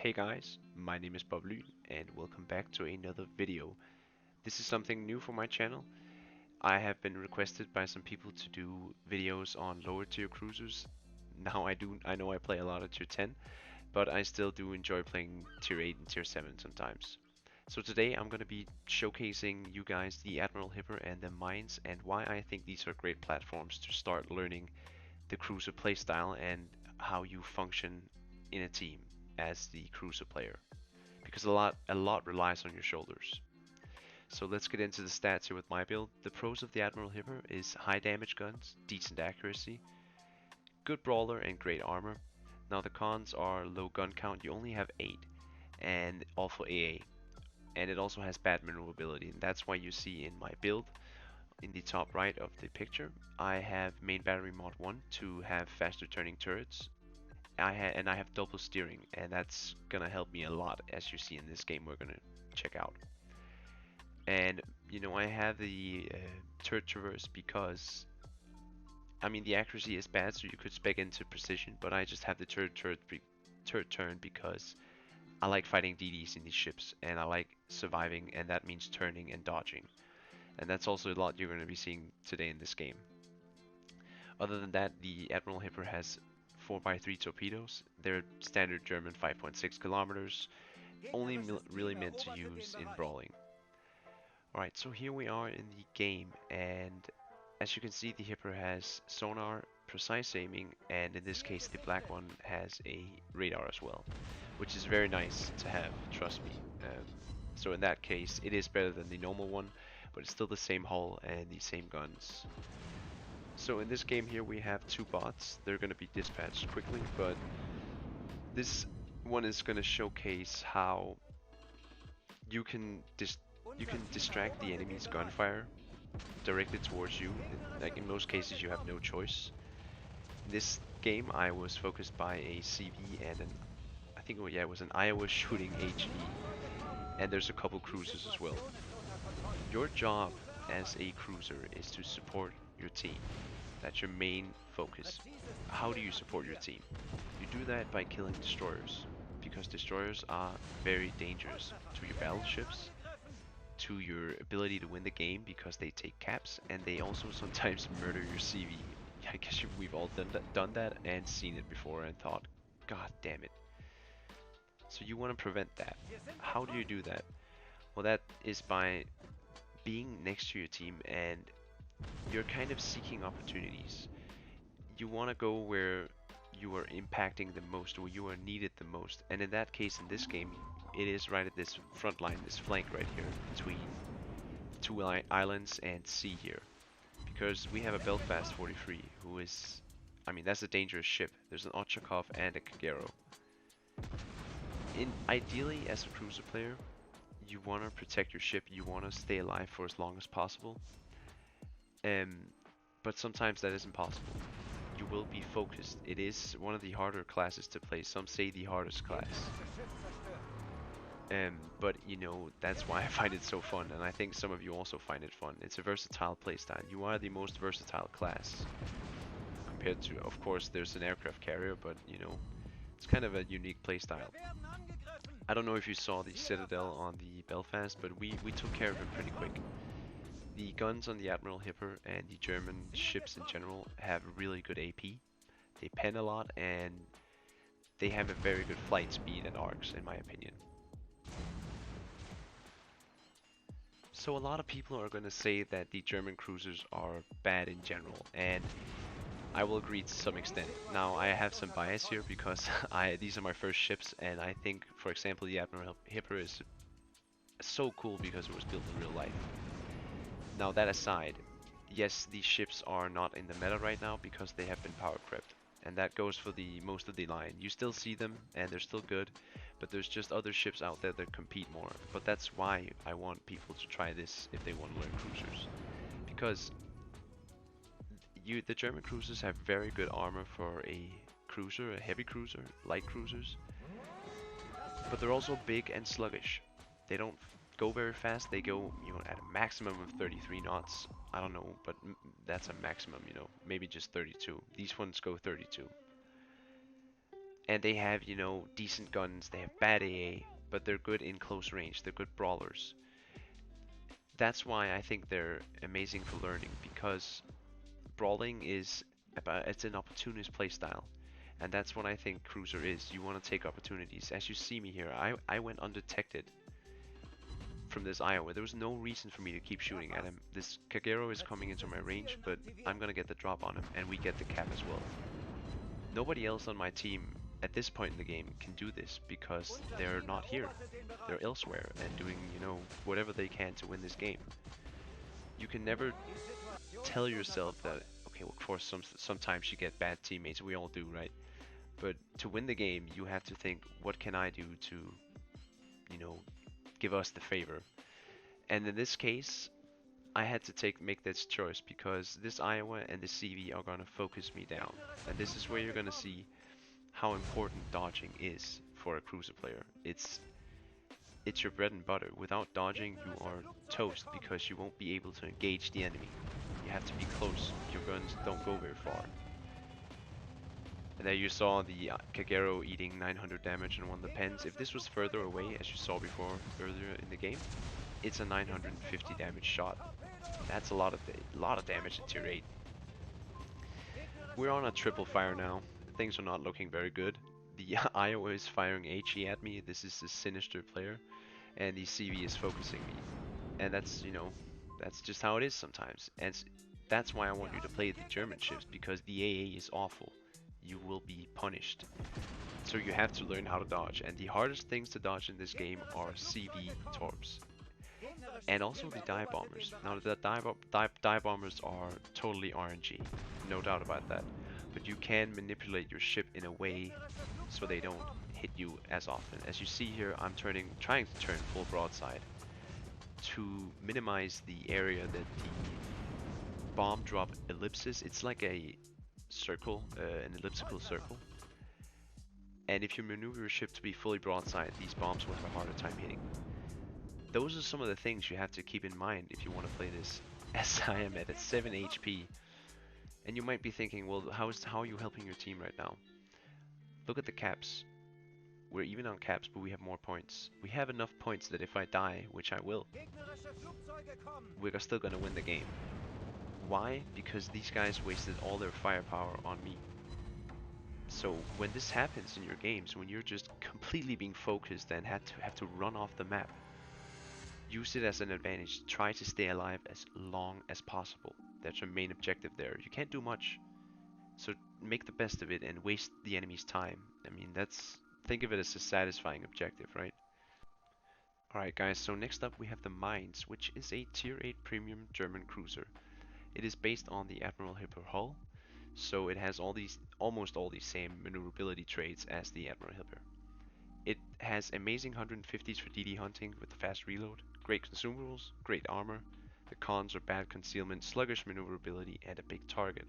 Hey guys, my name is BobLyn and welcome back to another video. This is something new for my channel. I have been requested by some people to do videos on lower tier cruisers. Now I know I play a lot of tier 10, but I still do enjoy playing tier 8 and tier 7 sometimes. So today I'm going to be showcasing you guys the Admiral Hipper and the Mainz and why I think these are great platforms to start learning the cruiser playstyle and how you function in a team as the cruiser player, because a lot relies on your shoulders. So let's get into the stats here with my build. The pros of the Admiral Hipper is high damage guns, decent accuracy, good brawler, and great armor. Now the cons are low gun count, you only have 8, and awful AA. And it also has bad maneuverability, and that's why you see in my build, in the top right of the picture, I have main battery mod 1 to have faster turning turrets. I have double steering, and that's gonna help me a lot, as you see in this game we're gonna check out. And I have the turret traverse because the accuracy is bad, so you could spec into precision, but I just have the turret turn because I like fighting DDs in these ships, and I like surviving, and that means turning and dodging. And that's also a lot you're going to be seeing today in this game. Other than that, the Admiral Hipper has 4x3 torpedoes. They're standard German 5.6 kilometers, only really meant to use in brawling. Alright, so here we are in the game, and as you can see, the Hipper has sonar, precise aiming, and in this case the black one has a radar as well, which is very nice to have, trust me. So in that case, it is better than the normal one, but it's still the same hull and the same guns. So in this game here we have two bots. They're going to be dispatched quickly, but this one is going to showcase how you can distract the enemy's gunfire directly towards you. Like in most cases you have no choice. In this game I was focused by a CV and I think it was an Iowa shooting HE, and there's a couple cruisers as well. Your job as a cruiser is to support your team. That's your main focus. How do you support your team? You do that by killing destroyers, because destroyers are very dangerous to your battleships, to your ability to win the game, because they take caps, and they also sometimes murder your CV. I guess we've all done that and seen it before and thought, God damn it. So you want to prevent that. How do you do that? Well, that is by being next to your team, and you're kind of seeking opportunities. You want to go where you are impacting the most, or you are needed the most, and in that case, in this game, it is right at this front line, this flank right here, between two islands and sea here, because we have a Belfast 43, who is, that's a dangerous ship. There's an Ochakov and a Kagero. Ideally, as a cruiser player, you want to protect your ship, you want to stay alive for as long as possible, but sometimes that isn't possible. You will be focused. It is one of the harder classes to play. Some say the hardest class. But that's why I find it so fun, and I think some of you also find it fun. It's a versatile playstyle. You are the most versatile class compared to, of course, there's an aircraft carrier, but it's kind of a unique playstyle. I don't know if you saw the Citadel on the Belfast, but we took care of it pretty quick. The guns on the Admiral Hipper and the German ships in general have really good AP. They pen a lot, and they have a very good flight speed and arcs, in my opinion. So a lot of people are going to say that the German cruisers are bad in general, and I will agree to some extent. Now, I have some bias here because these are my first ships, and I think, for example, the Admiral Hipper is so cool because it was built in real life. Now, that aside, yes, these ships are not in the meta right now because they have been power crept, and that goes for the most of the line. You still see them, and they're still good, but there's just other ships out there that compete more. But that's why I want people to try this if they want to learn cruisers, because the German cruisers have very good armor for a cruiser, a heavy cruiser, light cruisers, but they're also big and sluggish. They don't go very fast. They go, at a maximum of 33 knots. I don't know, but that's a maximum, maybe just 32. These ones go 32. And they have, you know, decent guns, they have bad AA, but they're good in close range, they're good brawlers. That's why I think they're amazing for learning, because brawling is about, it's an opportunist playstyle. And that's what I think Cruiser is. You want to take opportunities. As you see me here, I went undetected from this Iowa. There was no reason for me to keep shooting at him. This Kagero is coming into my range, but I'm gonna get the drop on him, and we get the cap as well. Nobody else on my team at this point in the game can do this because they're not here. They're elsewhere and doing, you know, whatever they can to win this game. You can never tell yourself that, okay, well, of course, sometimes you get bad teammates. We all do, right? But to win the game, you have to think, what can I do to, you know, give us the favor? And in this case, I had to make this choice because this Iowa and the CV are gonna focus me down. And this is where you're gonna see how important dodging is for a cruiser player. It's your bread and butter. Without dodging, you are toast because you won't be able to engage the enemy. You have to be close. Your guns don't go very far. And there you saw the Kagero eating 900 damage on one of the pens. If this was further away, as you saw before earlier in the game, it's a 950 damage shot. That's a lot of damage at tier 8. We're on a triple fire now. Things are not looking very good. The Iowa is firing HE at me. This is a sinister player, and the CV is focusing me. And that's, you know, that's just how it is sometimes. And that's why I want you to play the German ships, because the AA is awful. You will be punished. So you have to learn how to dodge. And the hardest things to dodge in this game are CV torps. And also the dive bombers. Now the dive bombers are totally RNG, no doubt about that. But you can manipulate your ship in a way so they don't hit you as often. As you see here, I'm trying to turn full broadside to minimize the area that the bomb drop ellipses. It's like a circle, an elliptical circle. And if you maneuver your ship to be fully broadside, these bombs will have a harder time hitting. Those are some of the things you have to keep in mind if you want to play this, as I am at 7 HP. And you might be thinking, well, how are you helping your team right now? Look at the caps. We're even on caps, but we have more points. We have enough points that if I die, which I will, we're still gonna win the game. Why? Because these guys wasted all their firepower on me. So when this happens in your games, when you're just completely being focused and have to run off the map, use it as an advantage. Try to stay alive as long as possible. That's your main objective there. You can't do much, so make the best of it and waste the enemy's time. I mean, think of it as a satisfying objective, right? Alright guys, so next up we have the Mainz, which is a tier 8 premium German cruiser. It is based on the Admiral Hipper hull, so it has almost all these same maneuverability traits as the Admiral Hipper. It has amazing 150s for DD hunting with the fast reload, great consumables, great armor. The cons are bad concealment, sluggish maneuverability, and a big target.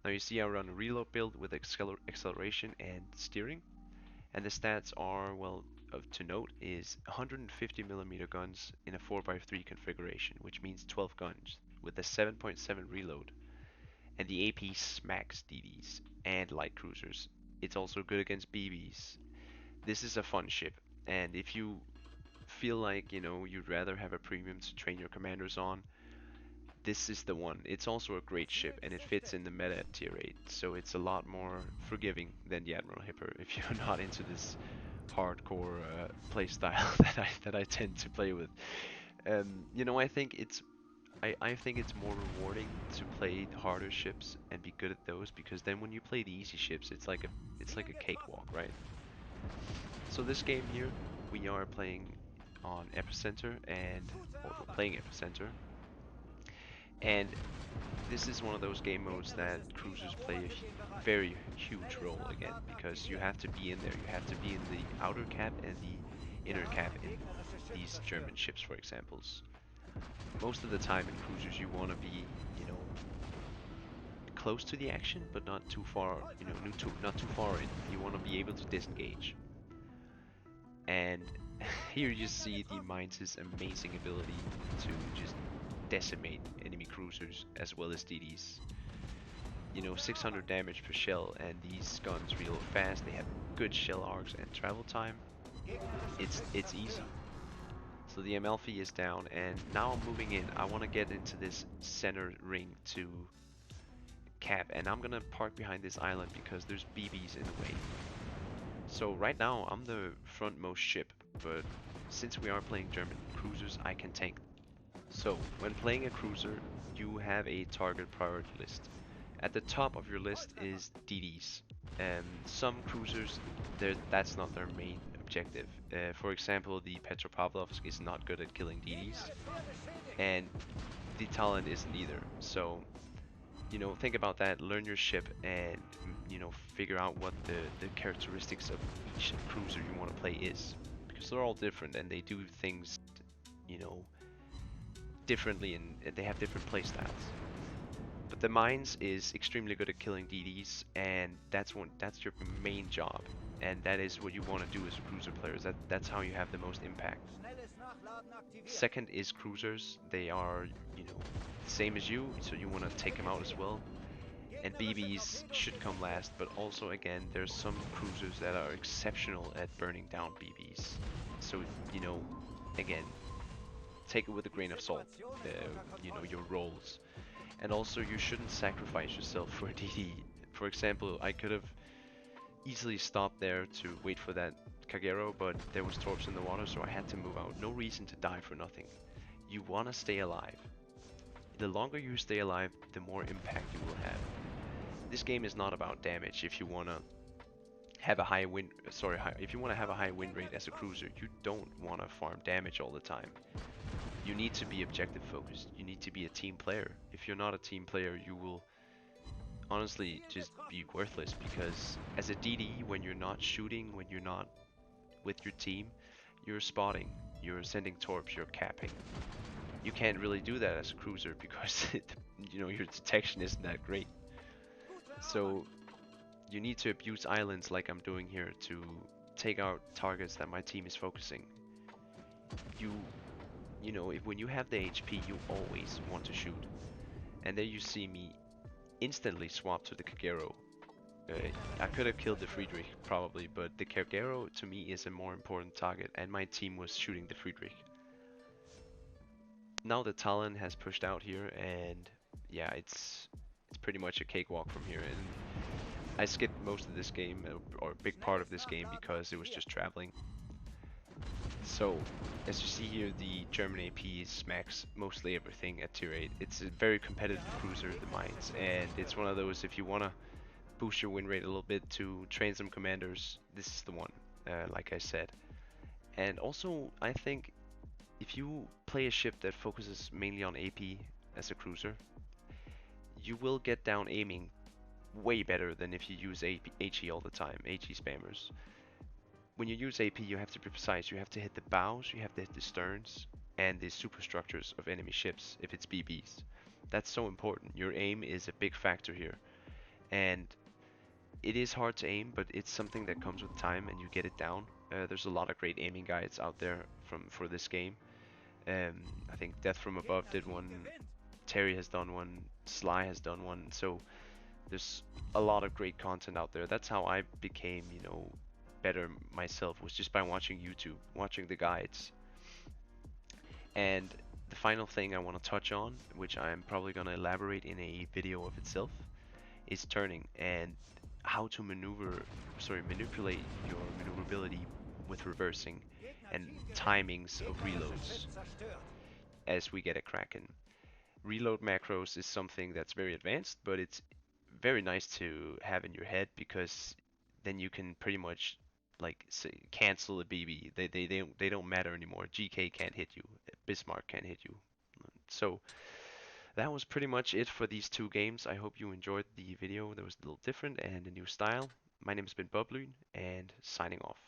Now you see I run a reload build with acceleration and steering, and the stats are, well, to note is 150mm guns in a 4x3 configuration, which means 12 guns with a 7.7 reload, and the AP smacks DDs and light cruisers. It's also good against BBs. This is a fun ship, and if you feel like, you know, you'd rather have a premium to train your commanders on, this is the one. It's also a great ship, and it fits in the meta at tier 8, so it's a lot more forgiving than the Admiral Hipper if you're not into this hardcore playstyle that I tend to play with. You know, I think it's more rewarding to play the harder ships and be good at those, because then when you play the easy ships, it's like a cakewalk, right? So this game here, we are playing on Epicenter, or we're playing Epicenter, and this is one of those game modes that cruisers play a very huge role again, because you have to be in there. You have to be in the outer cap and the inner cap in these German ships, for examples. Most of the time in cruisers, you want to be, you know, close to the action, but not too far, you know, not too far in. You want to be able to disengage. And here you see the Mainz's amazing ability to just decimate enemy cruisers as well as DDs. You know, 600 damage per shell, and these guns reload fast. They have good shell arcs and travel time, it's easy. So the Amalfi is down, and now I'm moving in. I want to get into this center ring to cap, and I'm gonna park behind this island because there's BBs in the way. So right now I'm the frontmost ship, but since we are playing German cruisers, I can tank. So when playing a cruiser, you have a target priority list. At the top of your list is DDs. Some cruisers, that's not their main objective. For example, the Petropavlovsk is not good at killing DDs, and the Talon isn't either. So, you know, think about that, learn your ship, and, you know, figure out what the characteristics of each cruiser you want to play is. Because they're all different, and they do things, you know, differently, and they have different playstyles. But the Mainz is extremely good at killing DDs, and that's your main job, and that is what you want to do as a cruiser player. That's how you have the most impact. Second is cruisers. They are, you know, the same as you, so you want to take them out as well. And BBs should come last, but also again, there's some cruisers that are exceptional at burning down BBs. So, you know, again, take it with a grain of salt, you know, your roles. And also, you shouldn't sacrifice yourself for a DD. For example, I could have easily stopped there to wait for that Kagero, but there was torps in the water, so I had to move out. No reason to die for nothing. You want to stay alive. The longer you stay alive, the more impact you will have. This game is not about damage. If you want to have a high win, if you want to have a high win rate as a cruiser, you don't want to farm damage all the time. You need to be objective focused. You need to be a team player. If you're not a team player, you will honestly just be worthless, because as a DD, when you're not shooting, when you're not with your team, you're spotting, you're sending torps, you're capping. You can't really do that as a cruiser because you know, your detection isn't that great. So you need to abuse islands like I'm doing here to take out targets that my team is focusing. You know, when you have the HP, you always want to shoot. And there you see me instantly swap to the Kagero. I could have killed the Friedrich probably, but the Kagero to me is a more important target, and my team was shooting the Friedrich. Now the Talon has pushed out here, and yeah, it's pretty much a cakewalk from here. And I skipped most of this game, or a big part of this game, because it was just traveling. So, as you see here, the German AP smacks mostly everything at tier 8. It's a very competitive cruiser, the Mainz, and it's one of those, if you want to boost your win rate a little bit to train some commanders, this is the one, like I said. And also, I think if you play a ship that focuses mainly on AP as a cruiser, you will get down aiming way better than if you use HE all the time, HE spammers. When you use AP, you have to be precise. You have to hit the bows, you have to hit the sterns, and the superstructures of enemy ships if it's BBs. That's so important. Your aim is a big factor here. And it is hard to aim, but it's something that comes with time and you get it down. There's a lot of great aiming guides out there for this game. I think Death from Above did one, Terry has done one, Sly has done one, so there's a lot of great content out there. That's how I became, you know, better myself, was just by watching YouTube, watching the guides. And the final thing I want to touch on, which I'm probably going to elaborate in a video of itself, is turning and how to manipulate your maneuverability with reversing and timings of reloads as we get a Kraken. Reload macros is something that's very advanced, but it's very nice to have in your head, because then you can pretty much like cancel a BB. They don't matter anymore. GK can't hit you. Bismarck can't hit you. So that was pretty much it for these two games. I hope you enjoyed the video. That was a little different and a new style. My name has been BobLyn, and signing off.